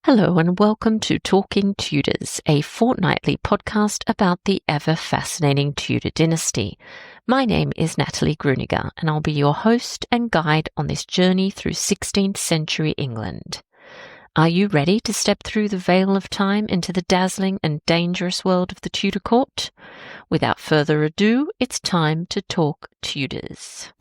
Hello and welcome to Talking Tudors, a fortnightly podcast about the ever-fascinating Tudor dynasty. My name is Natalie Grueninger and I'll be your host and guide on this journey through 16th century England. Are you ready to step through the veil of time into the dazzling and dangerous world of the Tudor court? Without further ado, it's time to talk Tudors.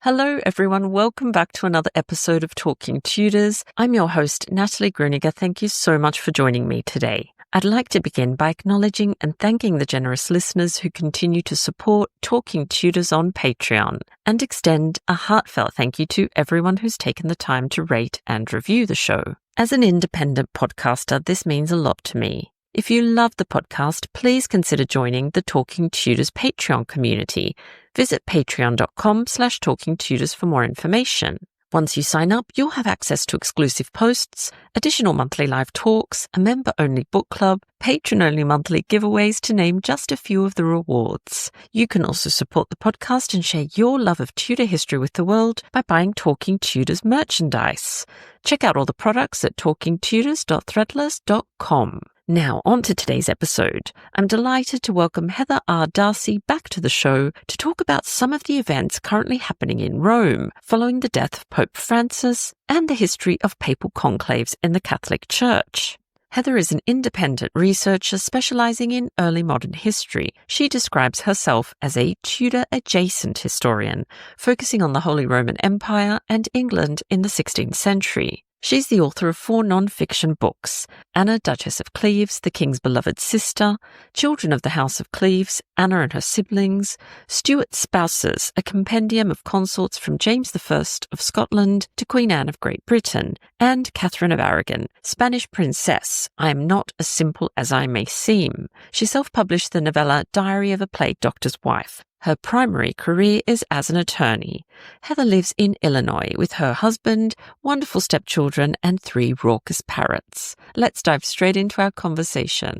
Hello everyone, welcome back to another episode of Talking Tudors. I'm your host, Natalie Grueninger. Thank you so much for joining me today. I'd like to begin by acknowledging and thanking the generous listeners who continue to support Talking Tudors on Patreon, and extend a heartfelt thank you to everyone who's taken the time to rate and review the show. As an independent podcaster, this means a lot to me. If you love the podcast, please consider joining the Talking Tudors Patreon community. Visit patreon.com/talkingtudors for more information. Once you sign up, you'll have access to exclusive posts, additional monthly live talks, a member-only book club, patron-only monthly giveaways, to name just a few of the rewards. You can also support the podcast and share your love of Tudor history with the world by buying Talking Tudors merchandise. Check out all the products at talkingtudors.threadless.com. Now, on to today's episode. I'm delighted to welcome Heather R. Darsie back to the show to talk about some of the events currently happening in Rome following the death of Pope Francis and the history of papal conclaves in the Catholic Church. Heather is an independent researcher specializing in early modern history. She describes herself as a Tudor-adjacent historian, focusing on the Holy Roman Empire and England in the 16th century. She's the author of 4 non-fiction books: Anna, Duchess of Cleves, The King's Beloved Sister, Children of the House of Cleves, Anna and Her Siblings, Stuart Spouses, a compendium of consorts from James I of Scotland to Queen Anne of Great Britain, and Catherine of Aragon, Spanish Princess, I Am Not as Simple as I May Seem. She self-published the novella Diary of a Plague Doctor's Wife. Her primary career is as an attorney. Heather lives in Illinois with her husband, wonderful stepchildren, and 3 raucous parrots. Let's dive straight into our conversation.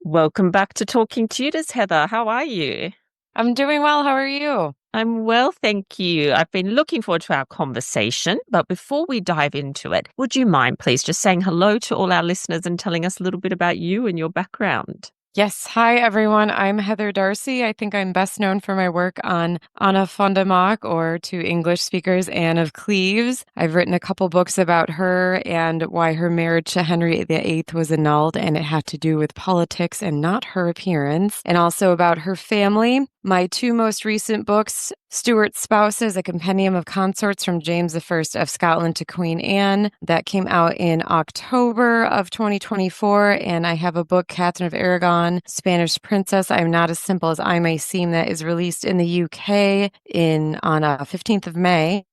Welcome back to Talking Tudors, Heather. How are you? I'm doing well. How are you? I'm well, thank you. I've been looking forward to our conversation, but before we dive into it, would you mind please just saying hello to all our listeners and telling us a little bit about you and your background? Yes. Hi, everyone. I'm Heather Darsie. I think I'm best known for my work on Anna von der Mark, or to English speakers, Anne of Cleves. I've written a couple books about her and why her marriage to Henry VIII was annulled, and it had to do with politics and not her appearance, and also about her family. My 2 most recent books, Stuart Spouses, a compendium of consorts from James I of Scotland to Queen Anne, that came out in October of 2024, and I have a book, Catherine of Aragon, Spanish Princess, I Am Not as Simple as I May Seem, that is released in the UK on 15th of May.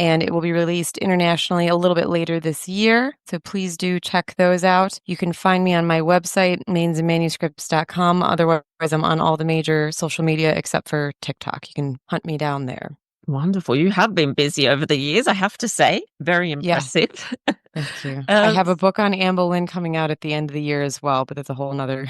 And it will be released internationally a little bit later this year. So please do check those out. You can find me on my website, mainsandmanuscripts.com. Otherwise, I'm on all the major social media except for TikTok. You can hunt me down there. Wonderful. You have been busy over the years, I have to say. Very impressive. Yeah. Thank you. I have a book on Anne Boleyn coming out at the end of the year as well, but that's a whole nother.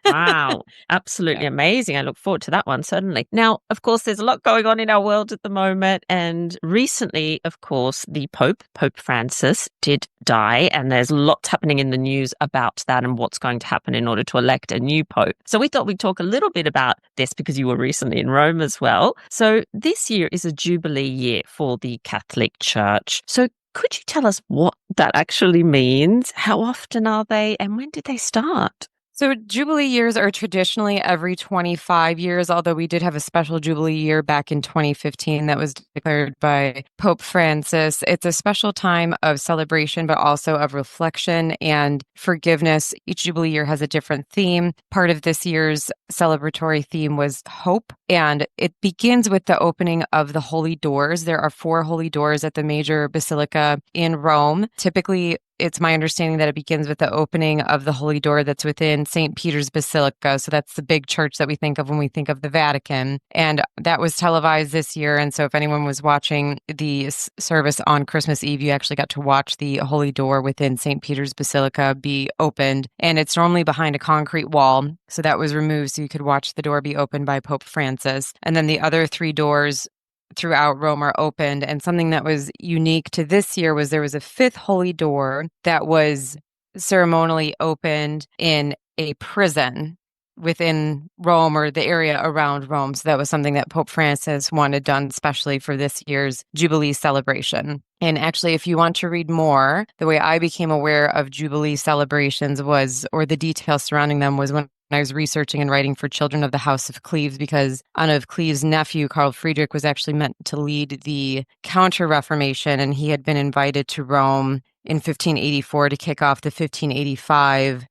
Wow. Absolutely amazing. I look forward to that one, certainly. Now, of course, there's a lot going on in our world at the moment. And recently, of course, the Pope Francis, did die. And there's lots happening in the news about that and what's going to happen in order to elect a new Pope. So we thought we'd talk a little bit about this because you were recently in Rome as well. So this year is a Jubilee year for the Catholic Church. So could you tell us what that actually means? How often are they? And when did they start? So Jubilee years are traditionally every 25 years, although we did have a special Jubilee year back in 2015 that was declared by Pope Francis. It's a special time of celebration, but also of reflection and forgiveness. Each Jubilee year has a different theme. Part of this year's celebratory theme was hope, and it begins with the opening of the holy doors. There are 4 holy doors at the major basilica in Rome. Typically, it's my understanding that it begins with the opening of the Holy Door that's within St. Peter's Basilica. So that's the big church that we think of when we think of the Vatican. And that was televised this year. And so if anyone was watching the service on Christmas Eve, you actually got to watch the Holy Door within St. Peter's Basilica be opened. And it's normally behind a concrete wall. So that was removed so you could watch the door be opened by Pope Francis. And then the other 3 doors throughout Rome are opened. And something that was unique to this year was there was a 5th holy door that was ceremonially opened in a prison within Rome or the area around Rome. So that was something that Pope Francis wanted done, especially for this year's Jubilee celebration. And actually, if you want to read more, the way I became aware of Jubilee celebrations was, or the details surrounding them, was when I was researching and writing for Children of the House of Cleves, because Anne of Cleves' nephew, Karl Friedrich, was actually meant to lead the Counter-Reformation, and he had been invited to Rome in 1584 to kick off the 1585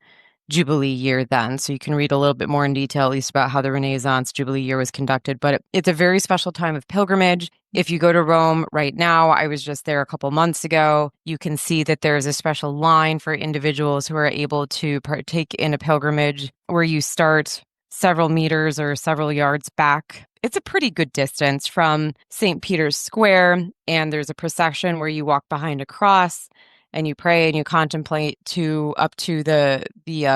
Jubilee year then. So you can read a little bit more in detail, at least about how the Renaissance Jubilee year was conducted. But it's a very special time of pilgrimage. If you go to Rome right now, I was just there a couple months ago, you can see that there's a special line for individuals who are able to partake in a pilgrimage where you start several meters or several yards back. It's a pretty good distance from St. Peter's Square, and there's a procession where you walk behind a cross and you pray and you contemplate up to the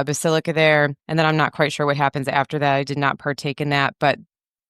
basilica there. And then I'm not quite sure what happens after that. I did not partake in that, but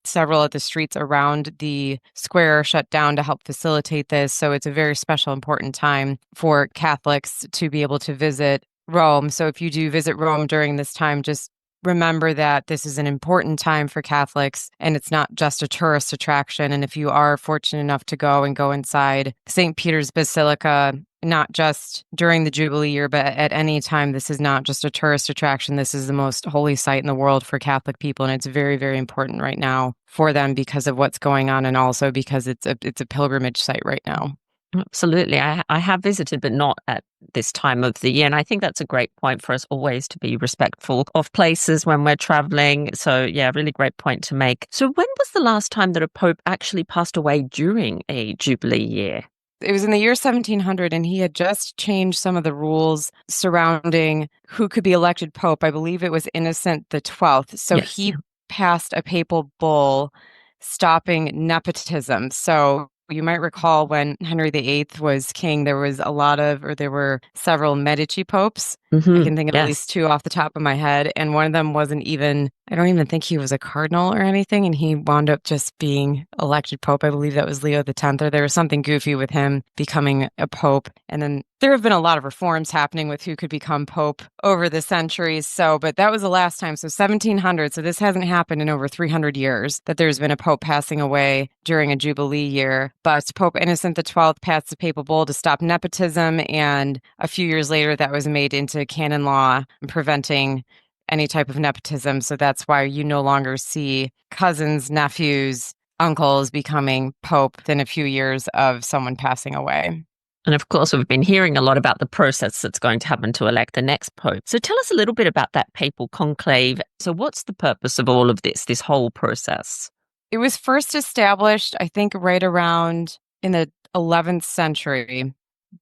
several of the streets around the square are shut down to help facilitate this. So it's a very special, important time for Catholics to be able to visit Rome. So if you do visit Rome during this time, just remember that this is an important time for Catholics and it's not just a tourist attraction. And if you are fortunate enough to go inside St. Peter's Basilica, not just during the Jubilee year, but at any time, this is not just a tourist attraction. This is the most holy site in the world for Catholic people. And it's very, very important right now for them because of what's going on and also because it's a pilgrimage site right now. Absolutely. I have visited, but not at this time of the year. And I think that's a great point for us always to be respectful of places when we're traveling. So, yeah, really great point to make. So when was the last time that a pope actually passed away during a Jubilee year? It was in the year 1700, and he had just changed some of the rules surrounding who could be elected pope. I believe it was Innocent the 12th. So Yes. he passed a papal bull stopping nepotism. So you might recall when Henry VIII was king, there were several Medici popes. I can think of at least 2 off the top of my head. And one of them I don't even think he was a cardinal or anything. And he wound up just being elected pope. I believe that was Leo X, or there was something goofy with him becoming a pope. And then there have been a lot of reforms happening with who could become pope over the centuries. But that was the last time. So 1700. So this hasn't happened in over 300 years that there's been a pope passing away during a Jubilee year. But Pope Innocent the 12th passed the papal bull to stop nepotism. And a few years later, that was made into canon law, preventing any type of nepotism. So that's why you no longer see cousins, nephews, uncles becoming pope within a few years of someone passing away. And of course, we've been hearing a lot about the process that's going to happen to elect the next pope. So tell us a little bit about that papal conclave. So what's the purpose of all of this whole process? It was first established, I think, right around in the 11th century,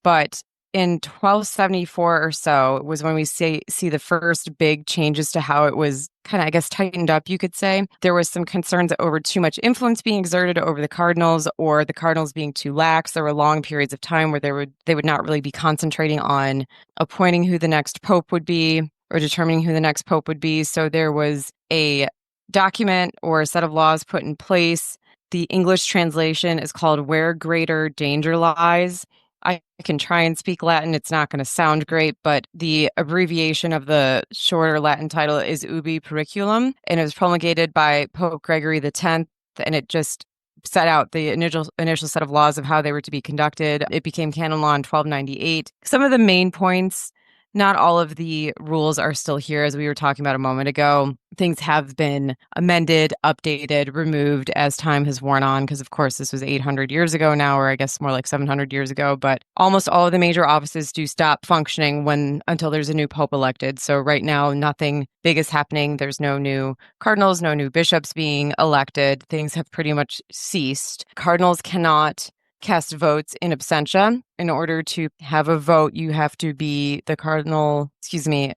but in 1274 or so was when we see the first big changes to how it was kind of, I guess, tightened up, you could say. There was some concerns over too much influence being exerted over the cardinals or the cardinals being too lax. There were long periods of time where they would not really be concentrating on appointing who the next pope would be or determining who the next pope would be. So there was a document or a set of laws put in place. The English translation is called Where Greater Danger Lies. I can try and speak Latin. It's not going to sound great, but the abbreviation of the shorter Latin title is Ubi Periculum, and it was promulgated by Pope Gregory X, and it just set out the initial set of laws of how they were to be conducted. It became canon law in 1298. Some of the main points, not all of the rules are still here, as we were talking about a moment ago. Things have been amended, updated, removed as time has worn on, because of course this was 800 years ago now, or I guess more like 700 years ago. But almost all of the major offices do stop functioning until there's a new pope elected. So right now, nothing big is happening. There's no new cardinals, no new bishops being elected. Things have pretty much ceased. Cardinals cannot cast votes in absentia. In order to have a vote, you have to be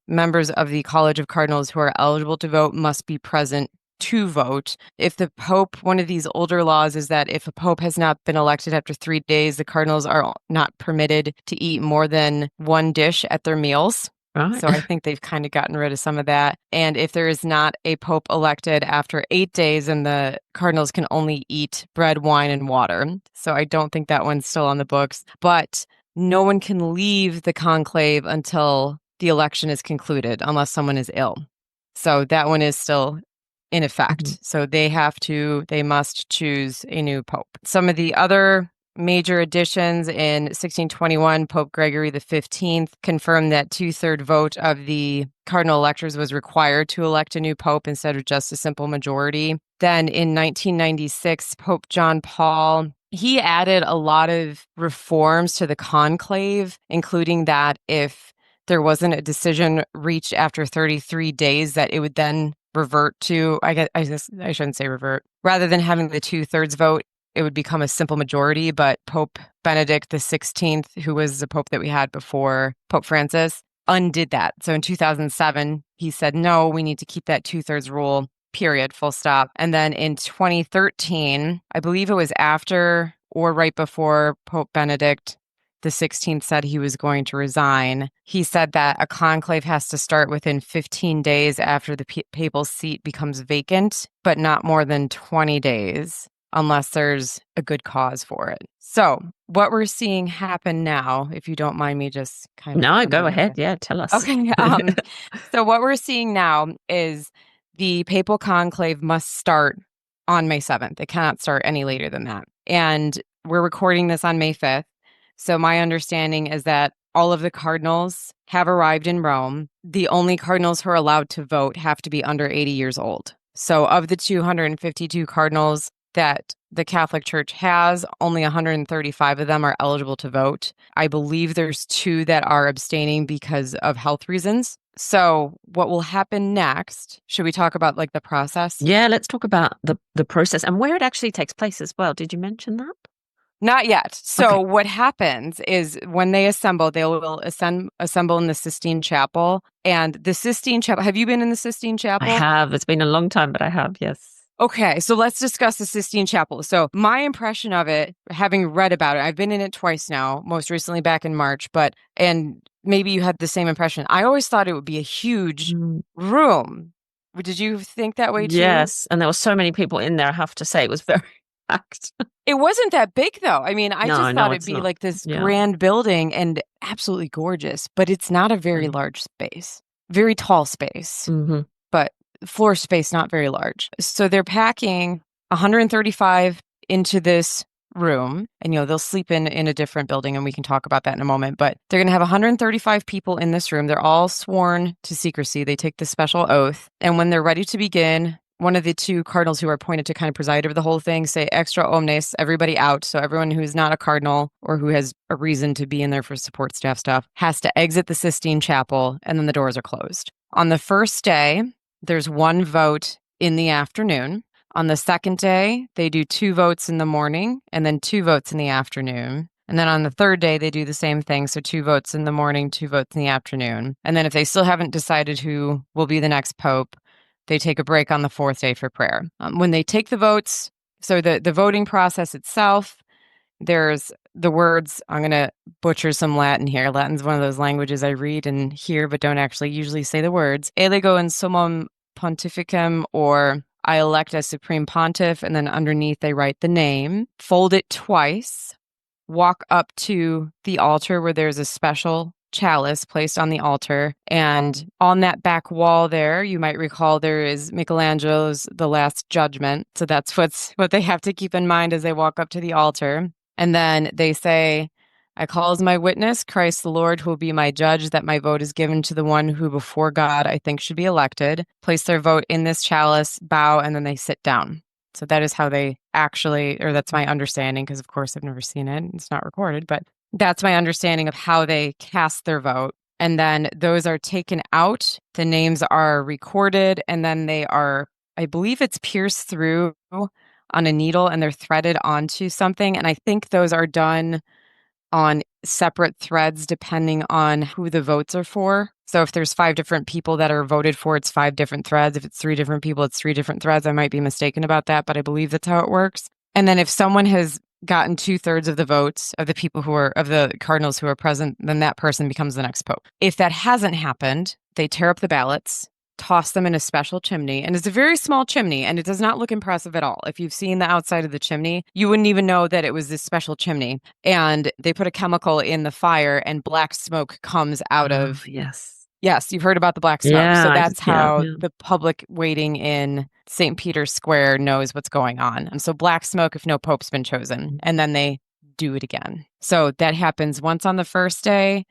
members of the College of Cardinals who are eligible to vote must be present to vote. If the Pope, one of these older laws is that if a Pope has not been elected after 3 days, the Cardinals are not permitted to eat more than one dish at their meals. Right. So I think they've kind of gotten rid of some of that. And if there is not a pope elected after 8 days, and the cardinals can only eat bread, wine, and water. So I don't think that one's still on the books. But no one can leave the conclave until the election is concluded, unless someone is ill. So that one is still in effect. Mhm. So they must choose a new pope. Some of the other major additions: in 1621, Pope Gregory XV confirmed that 2/3 vote of the cardinal electors was required to elect a new pope instead of just a simple majority. Then in 1996, Pope John Paul, he added a lot of reforms to the conclave, including that if there wasn't a decision reached after 33 days, that it would then revert to, I shouldn't say revert, rather than having the 2/3 vote, it would become a simple majority. But Pope Benedict XVI, who was the pope that we had before Pope Francis, undid that. So in 2007, he said, no, we need to keep that 2/3 rule, period, full stop. And then in 2013, I believe it was after or right before Pope Benedict XVI said he was going to resign, he said that a conclave has to start within 15 days after the papal seat becomes vacant, but not more than 20 days. Unless there's a good cause for it. So what we're seeing happen now, if you don't mind me just kind of... No, go ahead. Yeah, tell us. Okay. So what we're seeing now is the Papal Conclave must start on May 7th. It cannot start any later than that. And we're recording this on May 5th. So my understanding is that all of the cardinals have arrived in Rome. The only cardinals who are allowed to vote have to be under 80 years old. So of the 252 cardinals that the Catholic Church has, only 135 of them are eligible to vote. I believe there's 2 that are abstaining because of health reasons. So what will happen next? Should we talk about like the process? Yeah, let's talk about the process and where it actually takes place as well. Did you mention that? Not yet. So Okay. what happens is when they assemble, they will assemble in the Sistine Chapel. And the Sistine Chapel, have you been in the Sistine Chapel? I have. It's been a long time, but I have, yes. Okay, so let's discuss the Sistine Chapel. So my impression of it, having read about it, I've been in it twice now, most recently back in March, and maybe you had the same impression. I always thought it would be a huge room. Did you think that way too? Yes, and there were so many people in there, I have to say. It was very packed. It wasn't that big though. I mean, I just thought it'd be not. like this Yeah. grand building and absolutely gorgeous, but it's not a very large space, very tall space. Mm-hmm. But floor space not very large. So they're packing 135 into this room, and they'll sleep in a different building, and we can talk about that in a moment. But they're going to have 135 people in this room. They're all sworn to secrecy. They take the special oath, and when they're ready to begin, one of the 2 cardinals who are appointed to kind of preside over the whole thing say extra omnes, everybody out. So everyone who's not a cardinal or who has a reason to be in there for support staff stuff has to exit the Sistine Chapel, and then the doors are closed. On the first day, there's 1 vote in the afternoon. On the second day, they do 2 votes in the morning and then 2 votes in the afternoon. And then on the third day, they do the same thing. So 2 votes in the morning, 2 votes in the afternoon. And then if they still haven't decided who will be the next pope, they take a break on the 4th day for prayer. When they take the votes, so the voting process itself, there's the words, I'm going to butcher some Latin here. Latin's one of those languages I read and hear, but don't actually usually say the words. Elego in summum pontificem, or I elect as supreme pontiff, and then underneath they write the name, fold it twice, walk up to the altar where there's a special chalice placed on the altar. And on that back wall there, you might recall there is Michelangelo's The Last Judgment. So that's what they have to keep in mind as they walk up to the altar. And then they say, I call as my witness Christ the Lord, who will be my judge, that my vote is given to the one who before God I think should be elected. Place their vote in this chalice, bow, and then they sit down. So that is how they actually, or that's my understanding, because of course I've never seen it. It's not recorded, but that's my understanding of how they cast their vote. And then those are taken out. The names are recorded, and then they are, I believe it's pierced through on a needle and they're threaded onto something. And I think those are done on separate threads depending on who the votes are for. So if there's 5 different people that are voted for, it's 5 different threads. If it's 3 different people, it's 3 different threads. I might be mistaken about that, but I believe that's how it works. And then if someone has gotten 2/3 of the votes of the people of the cardinals who are present, then that person becomes the next pope. If that hasn't happened, they tear up the ballots, toss them in a special chimney. And it's a very small chimney, and it does not look impressive at all. If you've seen the outside of the chimney, you wouldn't even know that it was this special chimney. And they put a chemical in the fire, and black smoke comes out of. Yes, you've heard about the black smoke. Yeah, so that's how the public waiting in St. Peter's Square knows what's going on. And so black smoke if no pope's been chosen. And then they do it again. So that happens once on the first day,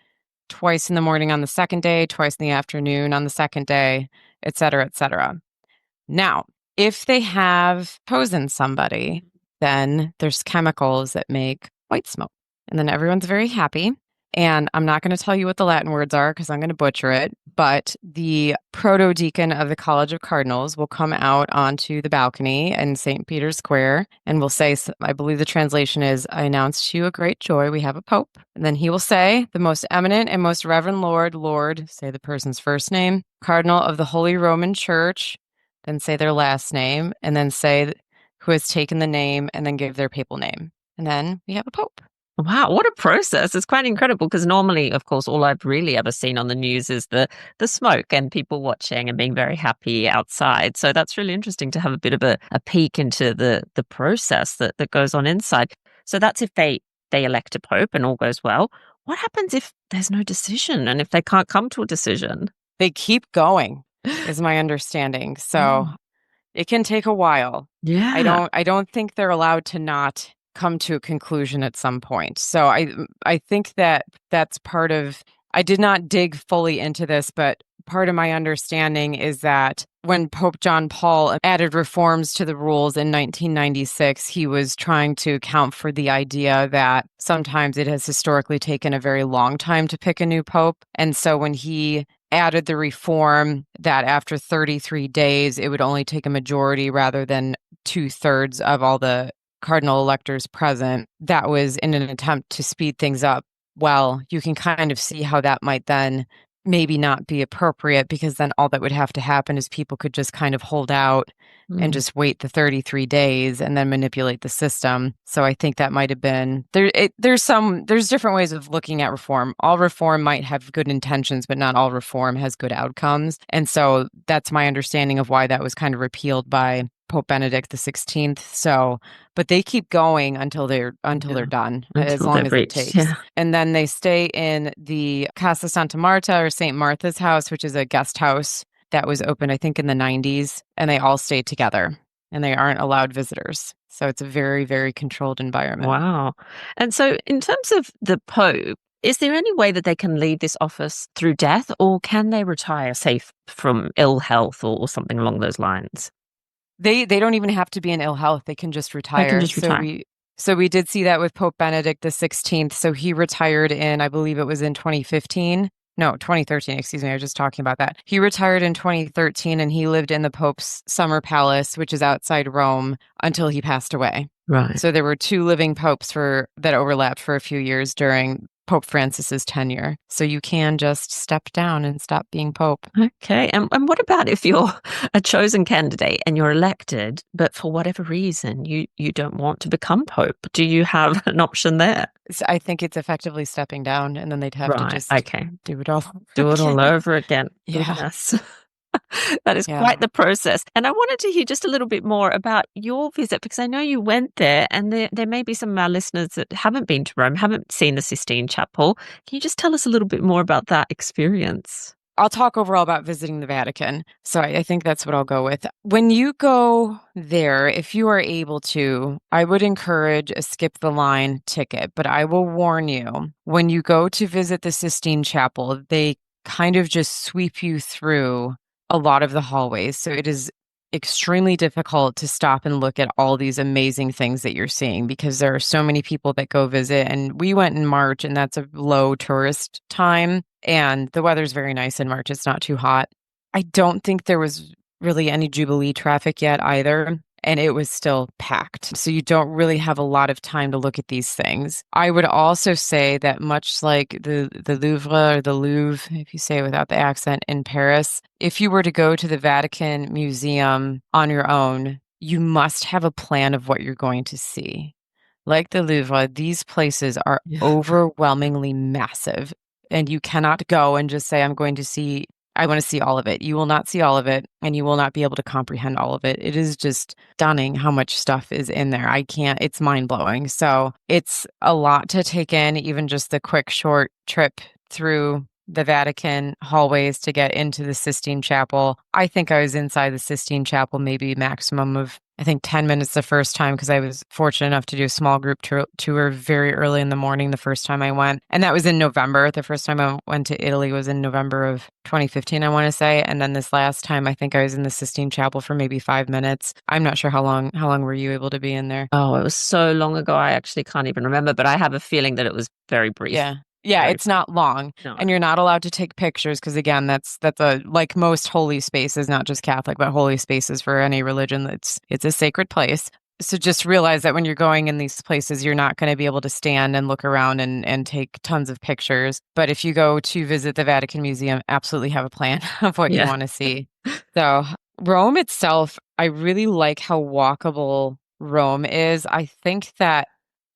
twice in the morning on the second day, twice in the afternoon on the second day, et cetera, et cetera. Now, if they have chosen somebody, then there's chemicals that make white smoke. And then everyone's very happy. And I'm not going to tell you what the Latin words are because I'm going to butcher it, but the proto-deacon of the College of Cardinals will come out onto the balcony in St. Peter's Square and will say, I believe the translation is, I announce to you a great joy, we have a pope. And then he will say, the most eminent and most reverend Lord, say the person's first name, Cardinal of the Holy Roman Church, then say their last name, and then say who has taken the name, and then give their papal name. And then we have a pope. Wow, what a process. It's quite incredible because normally, of course, all I've really ever seen on the news is the smoke and people watching and being very happy outside. So that's really interesting to have a bit of a peek into the process that goes on inside. So that's if they elect a pope and all goes well. What happens if there's no decision and if they can't come to a decision? They keep going, is my understanding. So it can take a while. Yeah. I don't think they're allowed to not come to a conclusion at some point. So I think that's part of, I did not dig fully into this, but part of my understanding is that when Pope John Paul added reforms to the rules in 1996, he was trying to account for the idea that sometimes it has historically taken a very long time to pick a new pope. And so when he added the reform that after 33 days, it would only take a majority rather than 2/3 of all the cardinal electors present, that was in an attempt to speed things up. Well, you can kind of see how that might then maybe not be appropriate, because then all that would have to happen is people could just kind of hold out and just wait the 33 days and then manipulate the system. So I think that might have been there's different ways of looking at reform. All reform might have good intentions, but not all reform has good outcomes. And so that's my understanding of why that was kind of repealed by Pope Benedict XVI. So, but they keep going until they're done, as long as it takes. Yeah. And then they stay in the Casa Santa Marta, or St. Martha's house, which is a guest house that was opened, I think, in the 90s, and they all stay together and they aren't allowed visitors. So it's a very, very controlled environment. Wow. And so in terms of the Pope, is there any way that they can leave this office through death, or can they retire, say, from ill health or something along those lines? They don't even have to be in ill health. They can just retire. They can just retire. So we did see that with Pope Benedict XVI. So he retired in, I believe it was in 2015. No, 2013, excuse me. I was just talking about that. He retired in 2013 and he lived in the Pope's summer palace, which is outside Rome, until he passed away. Right. So there were 2 living popes that overlapped for a few years during Pope Francis's tenure. So you can just step down and stop being pope. Okay. And what about if you're a chosen candidate and you're elected, but for whatever reason you don't want to become pope? Do you have an option there? So I think it's effectively stepping down, and then they'd have to just do it all over again. Yeah. Yes. That is quite the process. And I wanted to hear just a little bit more about your visit, because I know you went there, and there may be some of our listeners that haven't been to Rome, haven't seen the Sistine Chapel. Can you just tell us a little bit more about that experience? I'll talk overall about visiting the Vatican. So I think that's what I'll go with. When you go there, if you are able to, I would encourage a skip the line ticket, but I will warn you, when you go to visit the Sistine Chapel, they kind of just sweep you through a lot of the hallways. So it is extremely difficult to stop and look at all these amazing things that you're seeing because there are so many people that go visit. And we went in March, and that's a low tourist time. And the weather's very nice in March. It's not too hot. I don't think there was really any Jubilee traffic yet either. And it was still packed. So you don't really have a lot of time to look at these things. I would also say that much like the Louvre or the Louvre, if you say it without the accent, in Paris, if you were to go to the Vatican Museum on your own, you must have a plan of what you're going to see. Like the Louvre, these places are overwhelmingly massive. And you cannot go and just say, I want to see all of it. You will not see all of it, and you will not be able to comprehend all of it. It is just stunning how much stuff is in there. It's mind blowing. So it's a lot to take in, even just the quick, short trip through the Vatican hallways to get into the Sistine Chapel. I think I was inside the Sistine Chapel maybe maximum of, 10 minutes the first time because I was fortunate enough to do a small group tour very early in the morning the first time I went. And that was in November. The first time I went to Italy was in November of 2015, I want to say. And then this last time, I think I was in the Sistine Chapel for maybe 5 minutes. I'm not sure how long were you able to be in there? Oh, it was so long ago. I actually can't even remember, but I have a feeling that it was very brief. Yeah. Yeah, it's not long. No. And you're not allowed to take pictures because, again, that's like most holy spaces, not just Catholic, but holy spaces for any religion. It's a sacred place. So just realize that when you're going in these places, you're not going to be able to stand and look around and take tons of pictures. But if you go to visit the Vatican Museum, absolutely have a plan of what you want to see. So Rome itself, I really like how walkable Rome is. I think that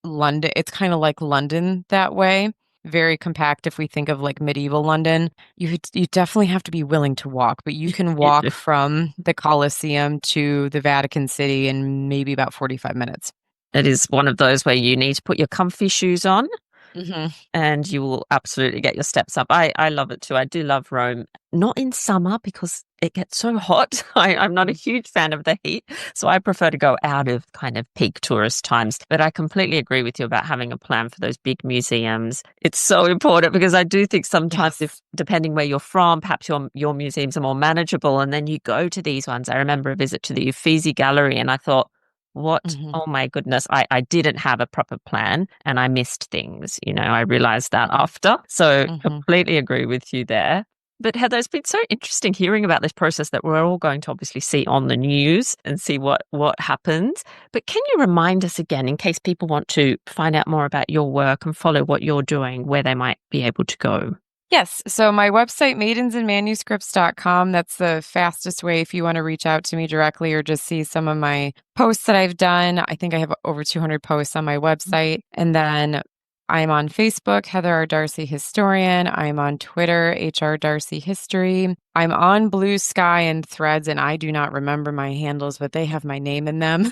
London, it's kind of like London that way. Very compact. If we think of like medieval London, you definitely have to be willing to walk, but you can walk from the Colosseum to the Vatican City in maybe about 45 minutes. It is one of those where you need to put your comfy shoes on. Mm-hmm. And you will absolutely get your steps up. I love it too. I do love Rome. Not in summer because it gets so hot. I'm not a huge fan of the heat. So I prefer to go out of kind of peak tourist times. But I completely agree with you about having a plan for those big museums. It's so important because I do think sometimes if, depending where you're from, perhaps your museums are more manageable. And then you go to these ones. I remember a visit to the Uffizi Gallery and I thought, what? Mm-hmm. Oh my goodness. I didn't have a proper plan and I missed things. I realized that after. So completely agree with you there. But Heather, it's been so interesting hearing about this process that we're all going to obviously see on the news and see what happens. But can you remind us again, in case people want to find out more about your work and follow what you're doing, where they might be able to go? Yes. So my website, maidensandmanuscripts.com, that's the fastest way if you want to reach out to me directly or just see some of my posts that I've done. I think I have over 200 posts on my website. And then I'm on Facebook, Heather R. Darsie Historian. I'm on Twitter, HR Darsie History. I'm on Blue Sky and Threads, and I do not remember my handles, but they have my name in them.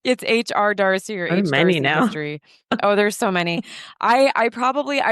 It's HR Darsie or H many Darsie now. History. Oh, there's so many. I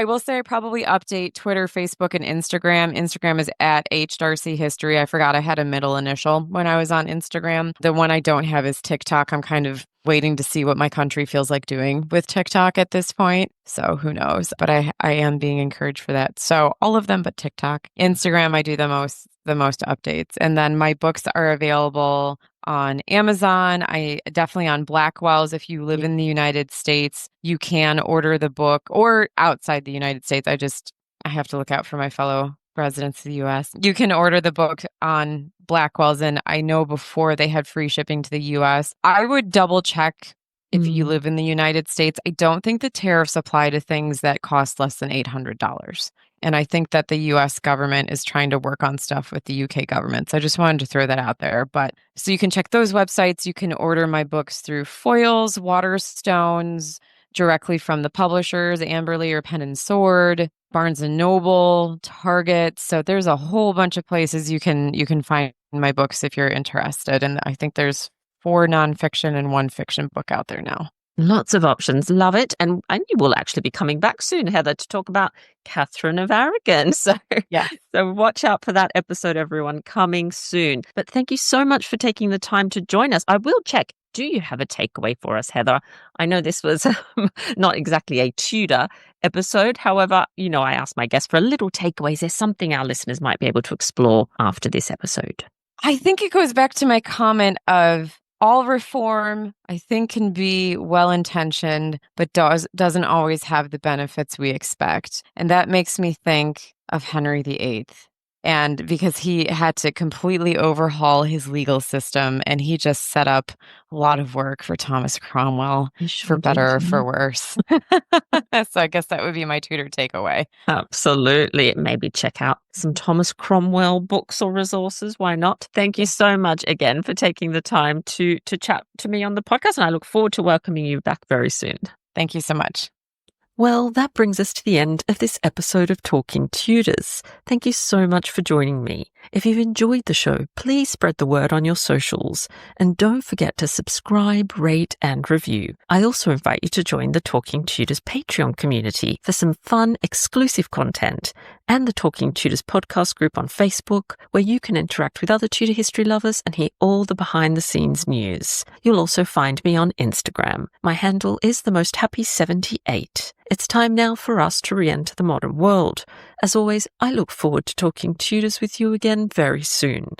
will say I probably update Twitter, Facebook, and Instagram. Instagram is at H Darsie History. I forgot I had a middle initial when I was on Instagram. The one I don't have is TikTok. I'm kind of waiting to see what my country feels like doing with TikTok at this point. So who knows? But I am being encouraged for that. So all of them but TikTok. Instagram, I do the most updates. And then my books are available on Amazon. I definitely on Blackwell's. If you live in the United States, you can order the book, or outside the United States. I have to look out for my fellow residents of the US. You can order the book on Blackwell's, and I know before they had free shipping to the US. I would double check if you live in the United States. I don't think the tariffs apply to things that cost less than $800. And I think that the US government is trying to work on stuff with the UK government. So I just wanted to throw that out there. But so you can check those websites. You can order my books through Foyles, Waterstones, directly from the publishers, Amberley or Pen and Sword, Barnes and Noble, Target. So there's a whole bunch of places you can find my books if you're interested. And I think there's 4 nonfiction and 1 fiction book out there now. Lots of options. Love it. And you will actually be coming back soon, Heather, to talk about Catherine of Aragon. Yeah. So watch out for that episode, everyone, coming soon. But thank you so much for taking the time to join us. I will check. Do you have a takeaway for us, Heather? I know this was not exactly a Tudor episode. However, I asked my guests for a little takeaway. Is there something our listeners might be able to explore after this episode? I think it goes back to my comment of all reform, I think, can be well-intentioned, but doesn't always have the benefits we expect. And that makes me think of Henry VIII. And because he had to completely overhaul his legal system, and he just set up a lot of work for Thomas Cromwell, for better or for worse. So I guess that would be my Tudor takeaway. Absolutely. Maybe check out some Thomas Cromwell books or resources. Why not? Thank you so much again for taking the time to chat to me on the podcast, and I look forward to welcoming you back very soon. Thank you so much. Well, that brings us to the end of this episode of Talking Tudors. Thank you so much for joining me. If you've enjoyed the show, please spread the word on your socials. And don't forget to subscribe, rate, and review. I also invite you to join the Talking Tudors Patreon community for some fun, exclusive content, and the Talking Tudors podcast group on Facebook, where you can interact with other Tudor history lovers and hear all the behind-the-scenes news. You'll also find me on Instagram. My handle is themosthappy78. It's time now for us to re-enter the modern world. As always, I look forward to talking Tudors with you again very soon.